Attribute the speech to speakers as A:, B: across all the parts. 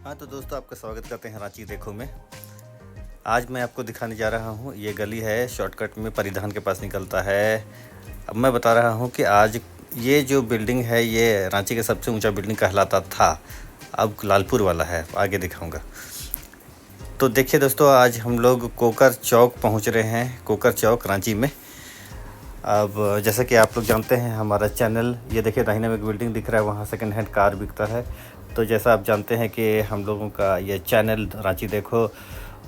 A: हाँ तो दोस्तों, आपका स्वागत करते हैं रांची देखो में। आज मैं आपको दिखाने जा रहा हूँ, ये गली है शॉर्टकट में परिधान के पास निकलता है। अब मैं बता रहा हूँ कि आज ये जो बिल्डिंग है ये रांची का सबसे ऊंचा बिल्डिंग कहलाता था, अब लालपुर वाला है, आगे दिखाऊंगा। तो देखिए दोस्तों, आज हम लोग कोकर चौक पहुँच रहे हैं, कोकर चौक रांची में। अब जैसा कि आप लोग जानते हैं हमारा चैनल, ये देखिए दाहिने में एक बिल्डिंग दिख रहा है, वहाँ सेकंड हैंड कार बिकता है। तो जैसा आप जानते हैं कि हम लोगों का ये चैनल रांची देखो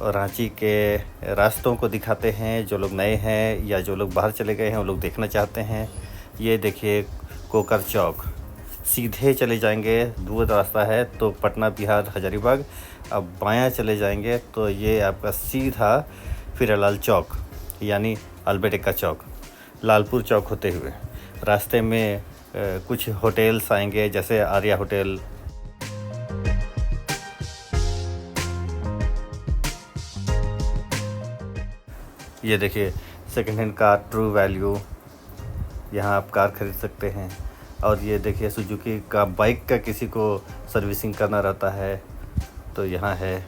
A: रांची के रास्तों को दिखाते हैं। जो लोग नए हैं या जो लोग बाहर चले गए हैं वो लोग देखना चाहते हैं। ये देखिए कोकर चौक, सीधे चले जाएंगे, दूर रास्ता है तो पटना बिहार हजारीबाग। अब बायां चले जाएंगे तो ये आपका सीधा फिरालाल चौक यानी अल्बर्ट एक्का चौक, लालपुर चौक होते हुए रास्ते में कुछ होटल्स आएंगे, जैसे आर्या होटल, ये देखिए second hand car true value, यहाँ आप कार खरीद सकते हैं। और ये देखिए सुजुकी का बाइक का किसी को सर्विसिंग करना रहता है तो यहाँ है।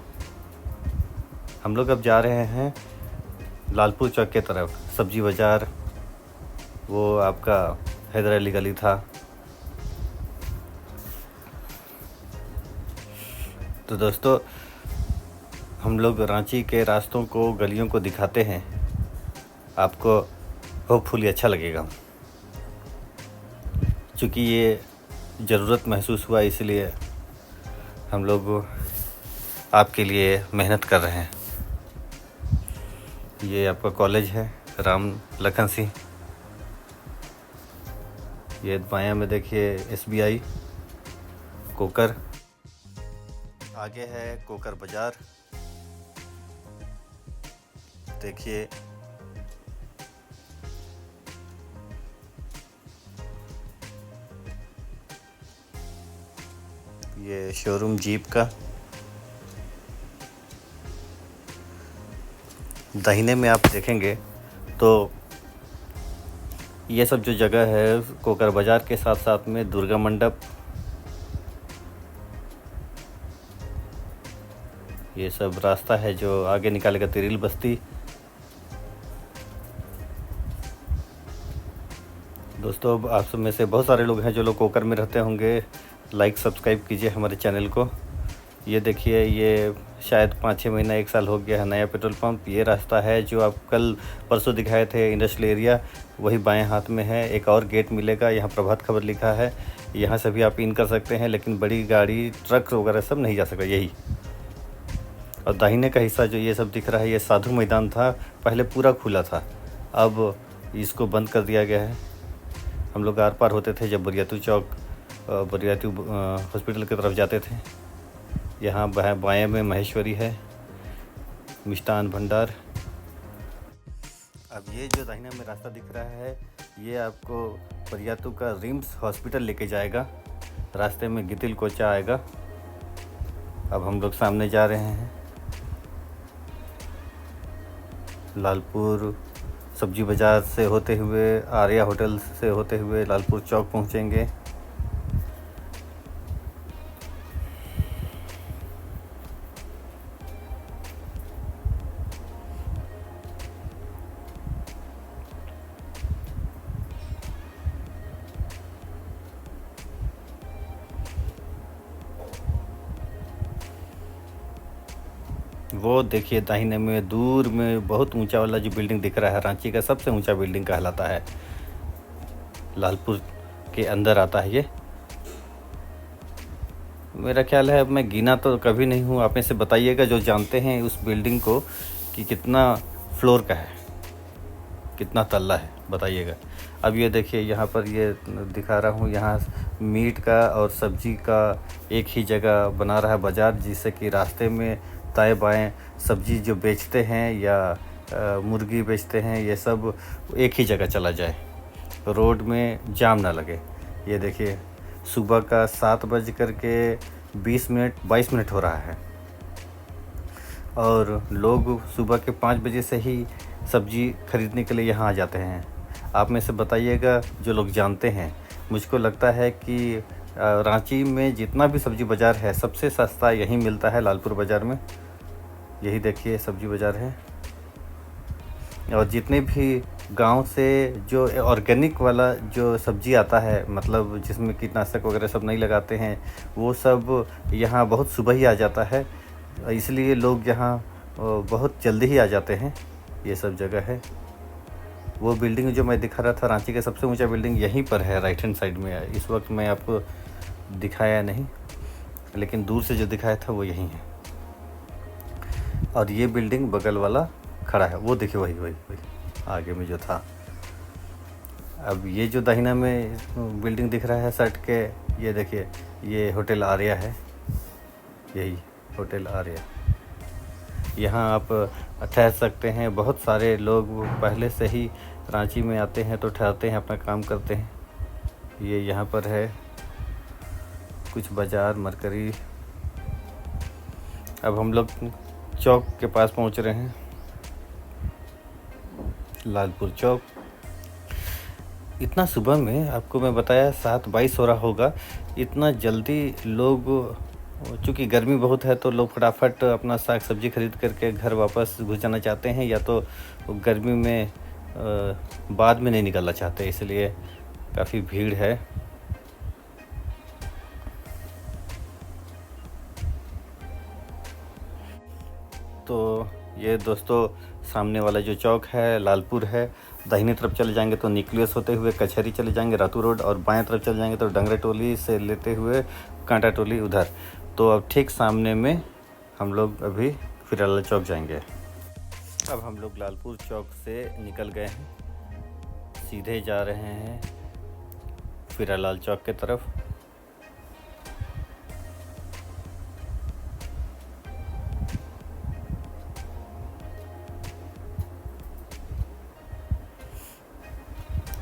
A: हम लोग अब जा रहे हैं लालपुर चौक के तरफ। सब्जी बाज़ार वो आपका हैदर अली गली था। तो दोस्तों, हम लोग रांची के रास्तों को, गलियों को दिखाते हैं, आपको होपफुली अच्छा लगेगा। चूँकि ये ज़रूरत महसूस हुआ इसलिए हम लोग आपके लिए मेहनत कर रहे हैं। ये आपका कॉलेज है राम लखन सिंह। ये बायां में देखिए SBI कोकर, आगे है कोकर बाज़ार। देखिए ये शोरूम जीप का। दाहिने में आप देखेंगे तो ये सब जो जगह है कोकर बाज़ार के साथ साथ में दुर्गा मंडप, ये सब रास्ता है जो आगे निकालेगा तिरिल बस्ती। दोस्तों, आप सब में से बहुत सारे लोग हैं जो लोग कोकर में रहते होंगे, लाइक सब्सक्राइब कीजिए हमारे चैनल को। ये देखिए, ये शायद 5-6 महीना 1 साल हो गया है नया पेट्रोल पंप। ये रास्ता है जो आप कल परसों दिखाए थे, इंडस्ट्रियल एरिया, वही बाएं हाथ में है। एक और गेट मिलेगा, यहाँ प्रभात खबर लिखा है, यहाँ से भी आप इन कर सकते हैं, लेकिन बड़ी गाड़ी ट्रक वगैरह सब नहीं जा सकता यही। और दाहिने का हिस्सा जो ये सब दिख रहा है ये साधु मैदान था, पहले पूरा खुला था, अब इसको बंद कर दिया गया है। हम लोग आर पार होते थे जब बुरियातू चौक, बुरियातू हॉस्पिटल की तरफ जाते थे। यहाँ बाएं में महेश्वरी है, मिष्ठान भंडार। अब ये जो दाहिने में रास्ता दिख रहा है ये आपको बुरियातू का रिम्स हॉस्पिटल लेके जाएगा। रास्ते में गितिल कोचा आएगा। अब हम लोग सामने जा रहे हैं, लालपुर सब्जी बाज़ार से होते हुए, आर्या होटल से होते हुए लालपुर चौक पहुंचेंगे। वो देखिए दाहिने में दूर में बहुत ऊंचा वाला जो बिल्डिंग दिख रहा है, रांची का सबसे ऊंचा बिल्डिंग कहलाता है, लालपुर के अंदर आता है ये। मेरा ख्याल है, अब मैं गिना तो कभी नहीं हूँ, आप में से बताइएगा जो जानते हैं उस बिल्डिंग को कि कितना फ्लोर का है, कितना तल्ला है, बताइएगा। अब ये देखिए यहाँ पर ये दिखा रहा हूँ, यहाँ मीट का और सब्जी का एक ही जगह बना रहा है बाज़ार, जिससे कि रास्ते में दाएं बाएं सब्जी जो बेचते हैं या मुर्गी बेचते हैं ये सब एक ही जगह चला जाए, रोड में जाम ना लगे। ये देखिए सुबह का 7:20 22 मिनट हो रहा है और लोग सुबह के 5 बजे से ही सब्जी खरीदने के लिए यहाँ आ जाते हैं। आप में से बताइएगा जो लोग जानते हैं। मुझको लगता है कि रांची में जितना भी सब्जी बाज़ार है सबसे सस्ता यहीं मिलता है, लालपुर बाज़ार में। यही देखिए सब्जी बाज़ार है। और जितने भी गांव से जो ऑर्गेनिक वाला जो सब्ज़ी आता है, मतलब जिसमें कीटनाशक वगैरह सब नहीं लगाते हैं, वो सब यहाँ बहुत सुबह ही आ जाता है। इसलिए लोग यहाँ बहुत जल्दी ही आ जाते हैं। ये सब जगह है। वो बिल्डिंग जो मैं दिखा रहा था, रांची का सबसे ऊंचा बिल्डिंग यहीं पर है, राइट हैंड साइड में है। इस वक्त मैं आपको दिखाया नहीं, लेकिन दूर से जो दिखाया था वो यहीं है। और ये बिल्डिंग बगल वाला खड़ा है, वो देखिए वही आगे में जो था। अब ये जो दाहिना में बिल्डिंग दिख रहा है सट के, ये देखिए ये होटल आर्या है। यही होटल आर्या, यहाँ आप ठहर सकते हैं। बहुत सारे लोग पहले से ही रांची में आते हैं तो ठहरते हैं, अपना काम करते हैं। ये यहाँ पर है कुछ बाज़ार मरकरी। अब हम लोग चौक के पास पहुँच रहे हैं, लालपुर चौक। इतना सुबह में आपको मैं बताया 7:22 हो रहा होगा। इतना जल्दी लोग, चूँकि गर्मी बहुत है तो लोग फटाफट अपना साग सब्जी खरीद करके घर वापस घुस जाना चाहते हैं, या तो गर्मी में बाद में नहीं निकलना चाहते, इसलिए काफ़ी भीड़ है। तो ये दोस्तों सामने वाला जो चौक है लालपुर है। दाहिनी तरफ चले जाएंगे तो न्यूक्लियस होते हुए कचहरी चले जाएंगे, रातू रोड, और बाएं तरफ चले जाएंगे तो डंगरे टोली से लेते हुए कांटा टोली उधर। तो अब ठीक सामने में हम लोग अभी फिरालाल चौक जाएंगे। अब हम लोग लालपुर चौक से निकल गए हैं, सीधे जा रहे हैं फिरालाल चौक के तरफ।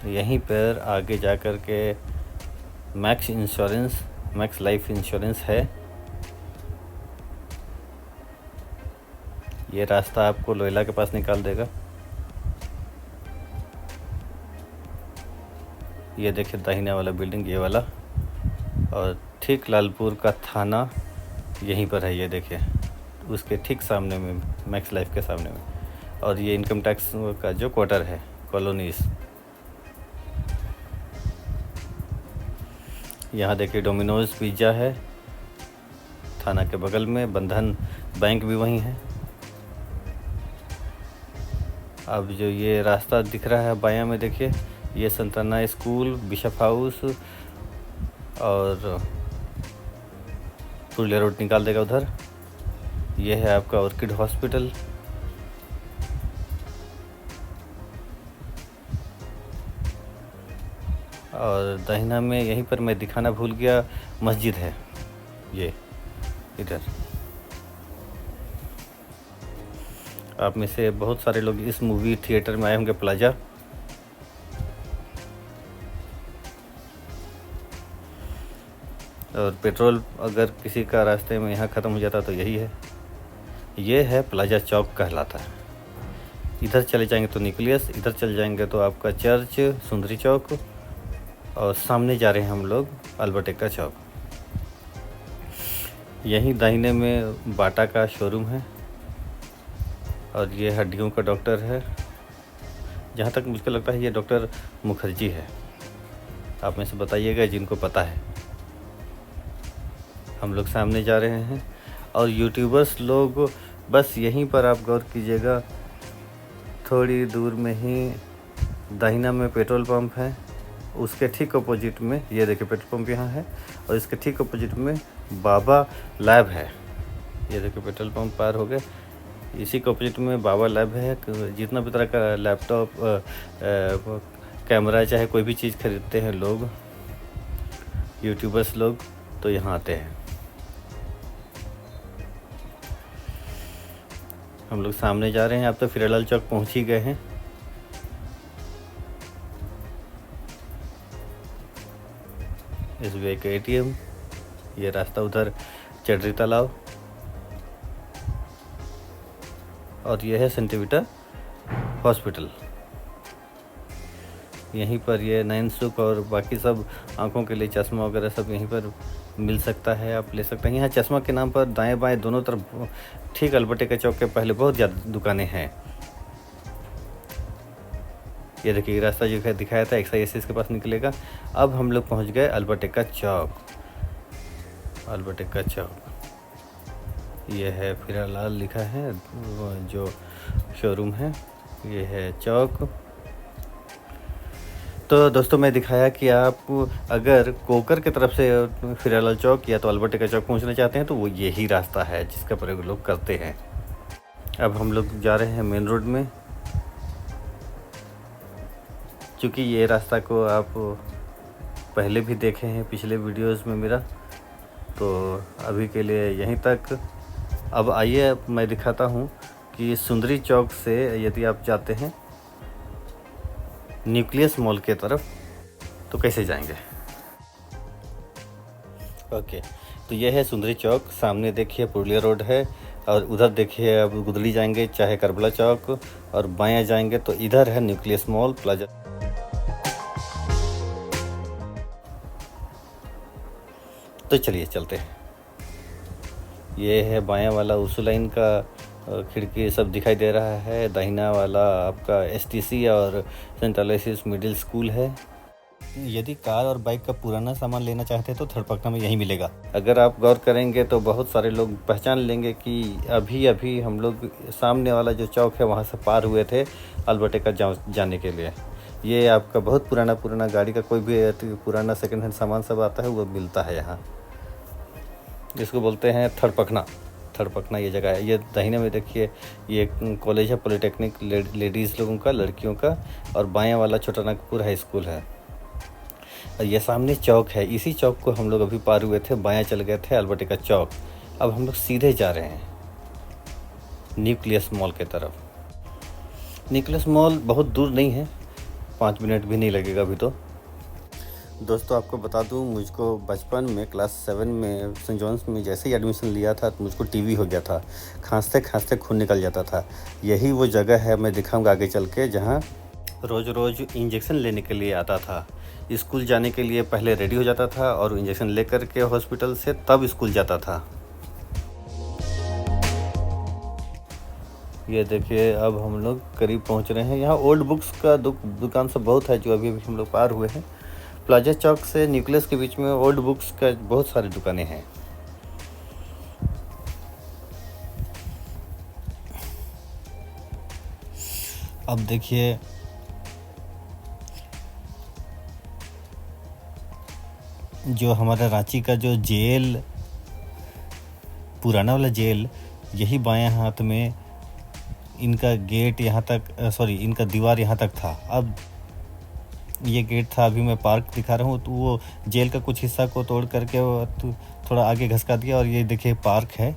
A: यहीं पर आगे जा कर के मैक्स लाइफ इंश्योरेंस है। ये रास्ता आपको लोयला के पास निकाल देगा। ये देखिए दाहिने वाला बिल्डिंग, ये वाला, और ठीक लालपुर का थाना यहीं पर है। ये देखिए उसके ठीक सामने में, मैक्स लाइफ के सामने में। और ये इनकम टैक्स का जो क्वार्टर है, कॉलोनीज। यहाँ देखिए डोमिनोज पिज़्ज़ा है थाना के बगल में। बंधन बैंक भी वहीं है। अब जो ये रास्ता दिख रहा है बायां में, देखिए ये संताना स्कूल, बिशप हाउस और पुरलिया रोड निकाल देगा उधर। ये है आपका ऑर्किड हॉस्पिटल। और दाहिना में यहीं पर मैं दिखाना भूल गया, मस्जिद है ये इधर। आप में से बहुत सारे लोग इस मूवी थिएटर में आए होंगे, प्लाजा। और पेट्रोल अगर किसी का रास्ते में यहाँ ख़त्म हो जाता तो यही है। ये है प्लाजा चौक कहलाता है। इधर चले जाएंगे तो न्यूक्लियस, इधर चले जाएंगे तो आपका चर्च, सुंदरी चौक, और सामने जा रहे हैं हम लोग अल्बर्ट एक्का चौक। यहीं दाहिने में बाटा का शोरूम है, और ये हड्डियों का डॉक्टर है। जहाँ तक मुझको लगता है ये डॉक्टर मुखर्जी है। आप में से बताइएगा जिनको पता है। हम लोग सामने जा रहे हैं, और यूट्यूबर्स लोग बस यहीं पर आप गौर कीजिएगा, थोड़ी दूर में ही दाहिना में पेट्रोल पंप है। उसके ठीक अपोजिट में ये देखिए पेट्रोल पंप यहाँ है, और इसके ठीक अपोजिट में बाबा लैब है। ये देखिए पेट्रोल पंप पार हो गए, इसी के अपोजिट में बाबा लैब है। जितना भी तरह का लैपटॉप, कैमरा, चाहे कोई भी चीज़ खरीदते हैं लोग, यूट्यूबर्स लोग, तो यहाँ आते हैं। हम लोग सामने जा रहे हैं। अब तो फिरालाल चौक पहुँच ही गए हैं। SBI का ATM, ये रास्ता उधर चढ़री तालाब, और ये है सेंट विटा हॉस्पिटल। यहीं पर ये नैन सुख और बाकी सब आँखों के लिए चश्मा वगैरह सब यहीं पर मिल सकता है, आप ले सकते हैं। यहाँ चश्मा के नाम पर दाएं बाएं दोनों तरफ ठीक अल्बर्टे चौक के पहले बहुत ज़्यादा दुकानें हैं। ये देखिए रास्ता जो दिखाया था XISS के पास निकलेगा। अब हम लोग पहुँच गए अल्बर्टे चौक। अल्बर्टे चौक ये है, फिरालाल लिखा है जो शोरूम है, ये है चौक। तो दोस्तों मैं दिखाया कि आप अगर कोकर की तरफ से फिरालाल चौक या तो अल्बर्टे चौक पहुंचना चाहते हैं तो वो यही रास्ता है जिसका प्रयोग लोग करते हैं। अब हम लोग जा रहे हैं मेन रोड में। क्योंकि ये रास्ता को आप पहले भी देखे हैं पिछले वीडियोस में मेरा, तो अभी के लिए यहीं तक। अब आइए मैं दिखाता हूँ कि सुंदरी चौक से यदि आप जाते हैं न्यूक्लियस मॉल के तरफ तो कैसे जाएंगे। ओके, तो ये है सुंदरी चौक। सामने देखिए पुरुलिया रोड है और उधर देखिए अब गुदड़ी जाएंगे चाहे करबला चौक, और बायां जाएंगे तो इधर है न्यूक्लियस मॉल प्लाजा। तो चलिए चलते हैं। ये है बायां वाला उर्सुलाइन का खिड़की सब दिखाई दे रहा है। दाहिना वाला आपका STC और सेंट अलोयसियस मिडिल स्कूल है। यदि कार और बाइक का पुराना सामान लेना चाहते हैं तो थड़पकना में यही मिलेगा। अगर आप गौर करेंगे तो बहुत सारे लोग पहचान लेंगे कि अभी अभी हम लोग सामने वाला जो चौक है वहाँ से पार हुए थे अल्बर्टे जाने के लिए। ये आपका बहुत पुराना गाड़ी का कोई भी पुराना सेकेंड हैंड सामान सब आता है वो मिलता है यहाँ। जिसको बोलते हैं थड़पकना ये जगह है। ये दाहिने में देखिए ये कॉलेज है पॉलिटेक्निक लेडीज़ लोगों का, लड़कियों का, और बायां वाला छोटा नागपुर हाई स्कूल है। और ये सामने चौक है, इसी चौक को हम लोग अभी पार हुए थे, बायां चल गए थे अल्बर्टे चौक। अब हम लोग सीधे जा रहे हैं न्यूक्लियस मॉल के तरफ। न्यूक्लियस मॉल बहुत दूर नहीं है, 5 मिनट भी नहीं लगेगा अभी तो। दोस्तों आपको बता दूं, मुझको बचपन में क्लास 7 में सेंट जॉन्स में जैसे ही एडमिशन लिया था तो मुझको टीबी हो गया था। खांसते खून निकल जाता था। यही वो जगह है, मैं दिखाऊंगा आगे चल के, जहाँ रोज़ इंजेक्शन लेने के लिए आता था। स्कूल जाने के लिए पहले रेडी हो जाता था और इंजेक्शन लेकर के हॉस्पिटल से तब स्कूल जाता था। ये देखिए अब हम लोग करीब पहुँच रहे हैं। यहाँ ओल्ड बुक्स का दुकान सब बहुत है जो अभी हम लोग पार हुए हैं। प्लाजा चौक से न्यूक्लियस के बीच में ओल्ड बुक्स का बहुत सारी दुकानें हैं। अब देखिए जो हमारा रांची का जो जेल, पुराना वाला जेल, यही बाएं हाथ में इनका गेट यहाँ तक, इनका दीवार यहाँ तक था। अब ये गेट था, अभी मैं पार्क दिखा रहा हूँ, तो वो जेल का कुछ हिस्सा को तोड़ करके थोड़ा आगे घसका दिया और ये देखिए पार्क है,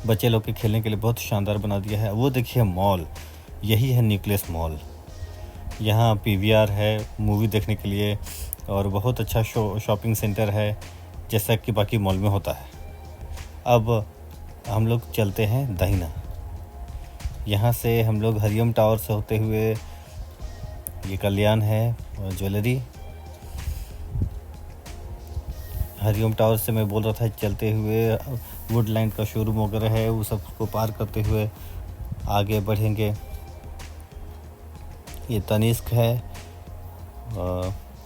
A: बच्चे लोग के खेलने के लिए बहुत शानदार बना दिया है। वो देखिए मॉल, यही है न्यूक्लियस मॉल। यहाँ PVR है मूवी देखने के लिए और बहुत अच्छा शॉपिंग सेंटर है जैसा कि बाकी मॉल में होता है। अब हम लोग चलते हैं दाहिना। यहाँ से हम लोग हरिओम टावर से होते हुए, ये कल्याण है ज्वेलरी, हरिओम टावर से मैं बोल रहा था चलते हुए वुडलैंड का शोरूम वगैरह है, वो सब को पार करते हुए आगे बढ़ेंगे। ये तनिष्क है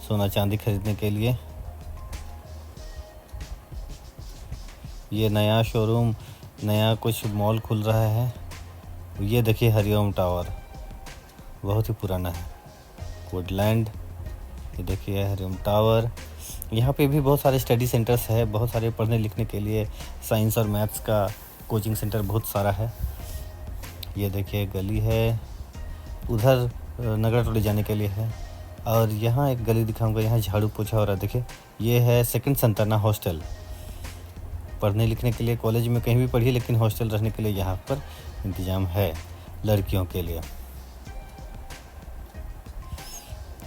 A: सोना चांदी खरीदने के लिए। ये नया शोरूम, नया कुछ मॉल खुल रहा है। ये देखिए हरिओम टावर बहुत ही पुराना है। वुडलैंड, ये देखिए हरिओम टावर। यहाँ पे भी बहुत सारे स्टडी सेंटर्स है, बहुत सारे पढ़ने लिखने के लिए, साइंस और मैथ्स का कोचिंग सेंटर बहुत सारा है। ये देखिए गली है, उधर नगर टोली जाने के लिए है। और यहाँ एक गली दिखाऊंगा, यहाँ झाड़ू पोछा हो रहा है। देखिए ये है सेकंड संताना हॉस्टल, पढ़ने लिखने के लिए कॉलेज में कहीं भी पढ़िए लेकिन हॉस्टल रहने के लिए यहाँ पर इंतज़ाम है लड़कियों के लिए।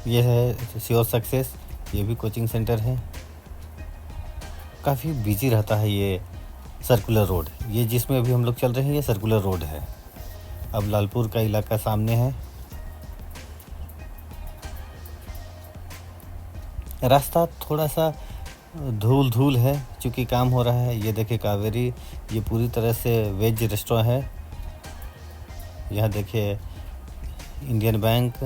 A: ये है श्योर सक्सेस, ये भी कोचिंग सेंटर है। काफ़ी बिजी रहता है ये सर्कुलर रोड, ये जिसमें अभी हम लोग चल रहे हैं ये सर्कुलर रोड है। अब लालपुर का इलाका सामने है। रास्ता थोड़ा सा धूल धूल है क्योंकि काम हो रहा है। ये देखिए कावेरी, ये पूरी तरह से वेज रेस्टोरेंट है। यहाँ देखिए इंडियन बैंक।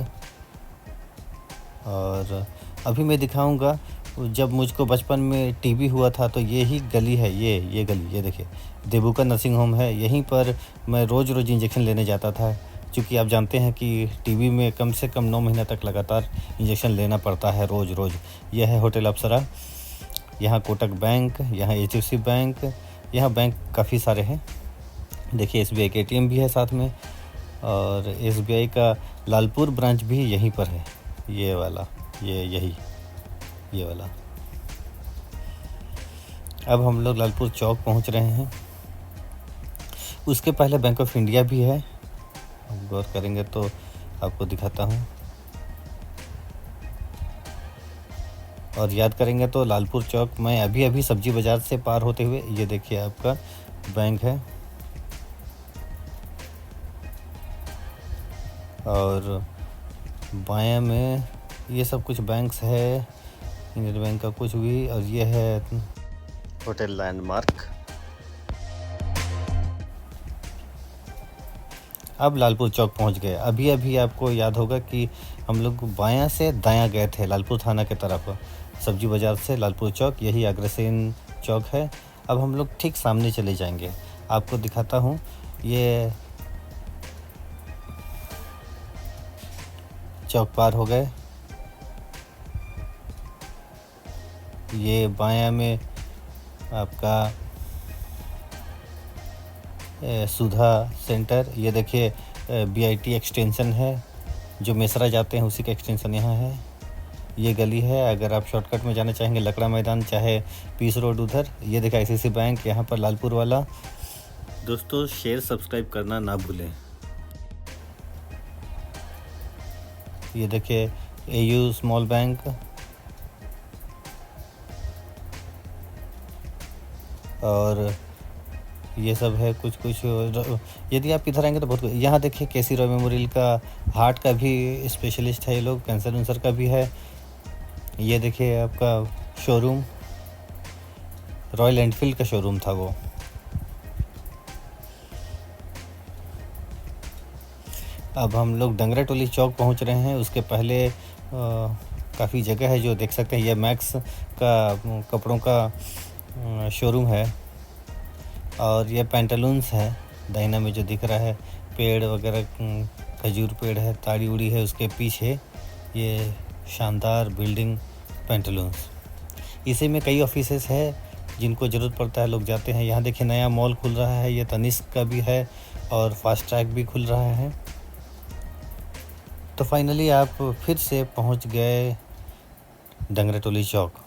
A: और अभी मैं दिखाऊंगा, जब मुझको बचपन में टीबी हुआ था तो ये ही गली है, ये गली, ये देखिए देबुका नर्सिंग होम है। यहीं पर मैं रोज़ इंजेक्शन लेने जाता था, क्योंकि आप जानते हैं कि टीबी में कम से कम 9 महीने तक लगातार इंजेक्शन लेना पड़ता है रोज़। यह है होटल अप्सरा। यहाँ कोटक बैंक, यहाँ HDFC बैंक, यहाँ बैंक काफ़ी सारे हैं। देखिए SBI का ATM भी है साथ में, और SBI का लालपुर ब्रांच भी यहीं पर है। ये वाला, ये वाला। अब हम लोग लालपुर चौक पहुंच रहे हैं। उसके पहले बैंक ऑफ इंडिया भी है, अब गौर करेंगे तो आपको दिखाता हूं। और याद करेंगे तो लालपुर चौक में अभी सब्जी बाज़ार से पार होते हुए ये देखिए आपका बैंक है। और बाएं में ये सब कुछ बैंक्स है, इंडियन बैंक का कुछ भी। और ये है होटल लैंडमार्क। अब लालपुर चौक पहुंच गए। अभी आपको याद होगा कि हम लोग बायां से दायां गए थे लालपुर थाना के तरफ, सब्जी बाज़ार से लालपुर चौक, यही अग्रसेन चौक है। अब हम लोग ठीक सामने चले जाएंगे, आपको दिखाता हूं। ये चौक पार हो गए। ये बायां में आपका सुधा सेंटर, ये देखिए BIT एक्सटेंशन है, जो मेसरा जाते हैं उसी का एक्सटेंशन यहाँ है। ये गली है, अगर आप शॉर्टकट में जाना चाहेंगे लकड़ा मैदान चाहे पीस रोड उधर। ये देखिए ICICI बैंक यहाँ पर लालपुर वाला। दोस्तों शेयर सब्सक्राइब करना ना भूलें। ये देखिए AU स्मॉल बैंक। और ये सब है कुछ यदि आप इधर आएंगे तो बहुत कुछ। यहाँ देखिए KC रॉय मेमोरियल का हार्ट का भी स्पेशलिस्ट है ये लोग, कैंसर का भी है। ये देखिए आपका शोरूम, रॉयल एनफील्ड का शोरूम था वो। अब हम लोग डंगरा टोली चौक पहुँच रहे हैं। उसके पहले काफ़ी जगह है जो देख सकते हैं। ये मैक्स का कपड़ों का शोरूम है। और ये पैंटालून्स है, दाहिना में जो दिख रहा है पेड़ वगैरह, खजूर पेड़ है, ताड़ी उड़ी है उसके पीछे। ये शानदार बिल्डिंग पैंटालून्स, इसी में कई ऑफिसेस है जिनको ज़रूरत पड़ता है लोग जाते हैं। यहाँ देखिए नया मॉल खुल रहा है, ये तनिष्क का भी है और फास्ट ट्रैक भी खुल रहा है। तो फाइनली आप फिर से पहुँच गए डंगरा टोली चौक।